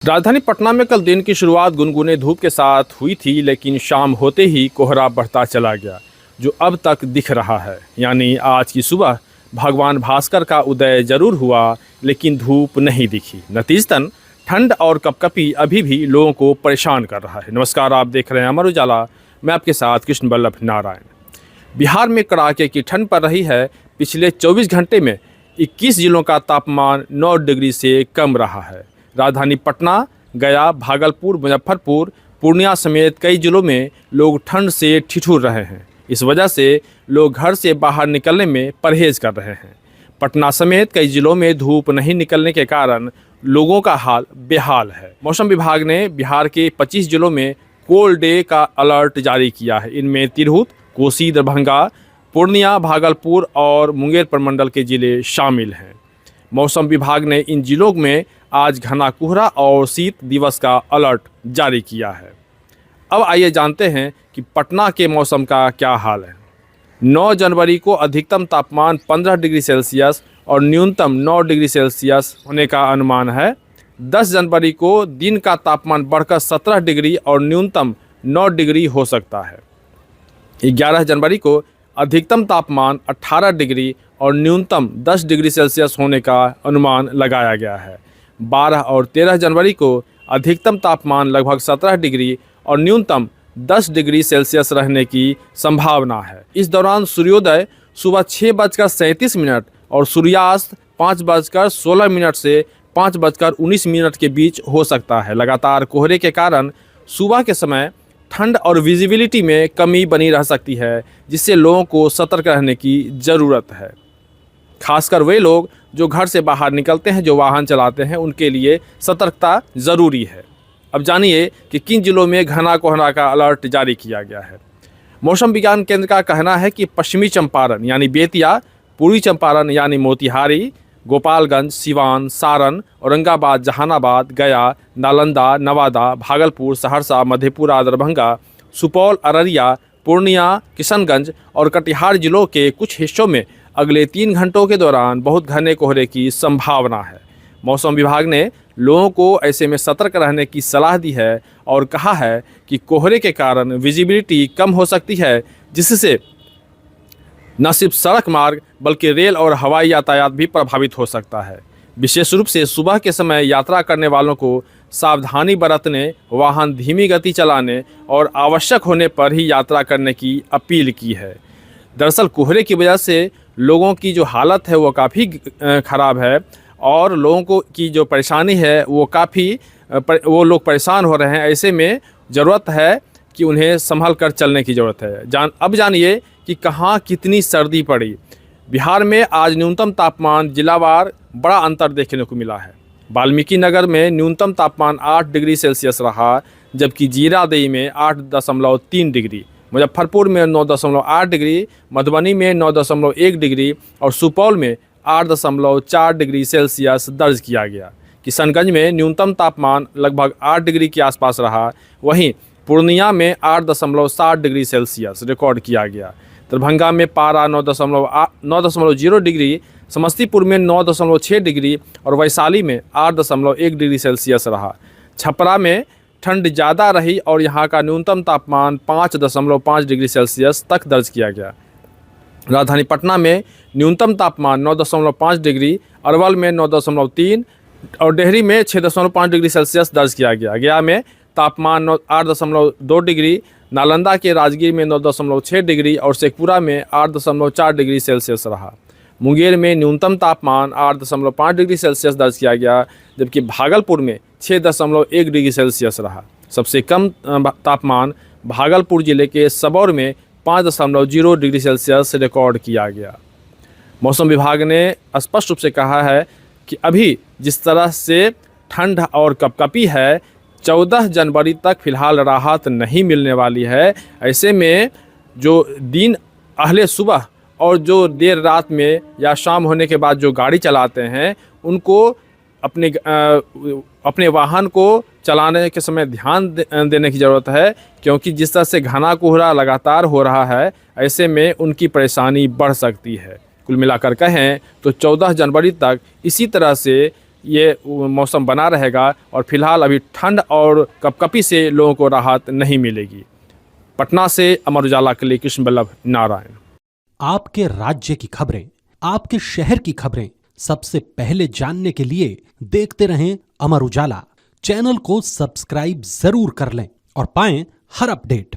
राजधानी पटना में कल दिन की शुरुआत गुनगुने धूप के साथ हुई थी, लेकिन शाम होते ही कोहरा बढ़ता चला गया, जो अब तक दिख रहा है। यानी आज की सुबह भगवान भास्कर का उदय जरूर हुआ, लेकिन धूप नहीं दिखी। नतीजतन ठंड और कपकपी अभी भी लोगों को परेशान कर रहा है। नमस्कार, आप देख रहे हैं अमर उजाला, मैं आपके साथ कृष्ण बल्लभ नारायण। बिहार में कड़ाके की ठंड पड़ रही है। पिछले 24 घंटे में 21 जिलों का तापमान 9 डिग्री से कम रहा है। राजधानी पटना, गया, भागलपुर, मुजफ्फरपुर, पूर्णिया समेत कई जिलों में लोग ठंड से ठिठुर रहे हैं। इस वजह से लोग घर से बाहर निकलने में परहेज कर रहे हैं। पटना समेत कई जिलों में धूप नहीं निकलने के कारण लोगों का हाल बेहाल है। मौसम विभाग ने बिहार के 25 जिलों में कोल्ड डे का अलर्ट जारी किया है। इनमें तिरहुत, कोसी, दरभंगा, पूर्णिया, भागलपुर और मुंगेर प्रमंडल के जिले शामिल हैं। मौसम विभाग ने इन जिलों में आज घना कोहरा और शीत दिवस का अलर्ट जारी किया है। अब आइए जानते हैं कि पटना के मौसम का क्या हाल है। 9 जनवरी को अधिकतम तापमान 15 डिग्री सेल्सियस और न्यूनतम 9 डिग्री सेल्सियस होने का अनुमान है। 10 जनवरी को दिन का तापमान बढ़कर 17 डिग्री और न्यूनतम 9 डिग्री हो सकता है। 11 जनवरी को अधिकतम तापमान 18 डिग्री और न्यूनतम 10 डिग्री सेल्सियस होने का अनुमान लगाया गया है। 12 और 13 जनवरी को अधिकतम तापमान लगभग 17 डिग्री और न्यूनतम 10 डिग्री सेल्सियस रहने की संभावना है। इस दौरान सूर्योदय सुबह 6:37 और सूर्यास्त 5:16 से 5:19 के बीच हो सकता है। लगातार कोहरे के कारण सुबह के समय ठंड और विजिबिलिटी में कमी बनी रह सकती है, जिससे लोगों को सतर्क रहने की ज़रूरत है। खासकर वे लोग जो घर से बाहर निकलते हैं, जो वाहन चलाते हैं, उनके लिए सतर्कता ज़रूरी है। अब जानिए कि किन जिलों में घना कोहरा का अलर्ट जारी किया गया है। मौसम विज्ञान केंद्र का कहना है कि पश्चिमी चंपारण यानी बेतिया, पूर्वी चंपारण यानी मोतिहारी, गोपालगंज, सिवान, सारण, औरंगाबाद, जहानाबाद, गया, नालंदा, नवादा, भागलपुर, सहरसा, मधेपुरा, दरभंगा, सुपौल, अररिया, पूर्णिया, किशनगंज और कटिहार जिलों के कुछ हिस्सों में अगले 3 घंटों के दौरान बहुत घने कोहरे की संभावना है। मौसम विभाग ने लोगों को ऐसे में सतर्क रहने की सलाह दी है और कहा है कि कोहरे के कारण विजिबिलिटी कम हो सकती है, जिससे न सिर्फ सड़क मार्ग बल्कि रेल और हवाई यातायात भी प्रभावित हो सकता है। विशेष रूप से सुबह के समय यात्रा करने वालों को सावधानी बरतने, वाहन धीमी गति चलाने और आवश्यक होने पर ही यात्रा करने की अपील की है। दरअसल कोहरे की वजह से लोगों की जो हालत है वो काफ़ी ख़राब है और लोगों को की जो परेशानी है वो वो लोग परेशान हो रहे हैं। ऐसे में ज़रूरत है कि उन्हें संभल कर चलने की ज़रूरत है। अब जानिए कि कहाँ कितनी सर्दी पड़ी। बिहार में आज न्यूनतम तापमान जिलावार बड़ा अंतर देखने को मिला है। वाल्मीकि नगर में न्यूनतम तापमान 8 डिग्री सेल्सियस रहा, जबकि जीरादेई में 8.3 डिग्री, मुजफ्फरपुर में 9.8 डिग्री, मधुबनी में 9.1 डिग्री और सुपौल में 8.4 डिग्री सेल्सियस दर्ज किया गया। किशनगंज में न्यूनतम तापमान लगभग 8 डिग्री के आसपास रहा। वहीं पूर्णिया में 8.7 डिग्री सेल्सियस रिकॉर्ड किया गया। दरभंगा में पारा 9.0 डिग्री, समस्तीपुर में 9.6 डिग्री और वैशाली में 8.1 डिग्री सेल्सियस रहा। छपरा में ठंड ज़्यादा रही और यहाँ का न्यूनतम तापमान 5.5 डिग्री सेल्सियस तक दर्ज किया गया। राजधानी पटना में न्यूनतम तापमान 9.5 डिग्री, अरवल में 9.3 और डेहरी में 6.5 डिग्री सेल्सियस दर्ज किया गया। गया में तापमान 8.2 डिग्री, नालंदा के राजगीर में 9.6 डिग्री और शेखपुरा में 8.4 डिग्री सेल्सियस रहा। मुंगेर में न्यूनतम तापमान 8.5 डिग्री सेल्सियस दर्ज किया गया, जबकि भागलपुर में 6.1 डिग्री सेल्सियस रहा। सबसे कम तापमान भागलपुर जिले के सबौर में 5.0 डिग्री सेल्सियस रिकॉर्ड किया गया। मौसम विभाग ने स्पष्ट रूप से कहा है कि अभी जिस तरह से ठंड और कपकपी है, 14 जनवरी तक फिलहाल राहत नहीं मिलने वाली है। ऐसे में जो दिन अहले सुबह और जो देर रात में या शाम होने के बाद जो गाड़ी चलाते हैं, उनको अपने वाहन को चलाने के समय ध्यान देने की ज़रूरत है, क्योंकि जिस तरह से घना कोहरा लगातार हो रहा है, ऐसे में उनकी परेशानी बढ़ सकती है। कुल मिलाकर कहें तो 14 जनवरी तक इसी तरह से ये मौसम बना रहेगा और फिलहाल अभी ठंड और कपकपी से लोगों को राहत नहीं मिलेगी। पटना से अमर उजाला के लिए कृष्ण बल्लभ नारायण। आपके राज्य की खबरें, आपके शहर की खबरें सबसे पहले जानने के लिए देखते रहें अमर उजाला। चैनल को सब्सक्राइब जरूर कर लें और पाएं हर अपडेट।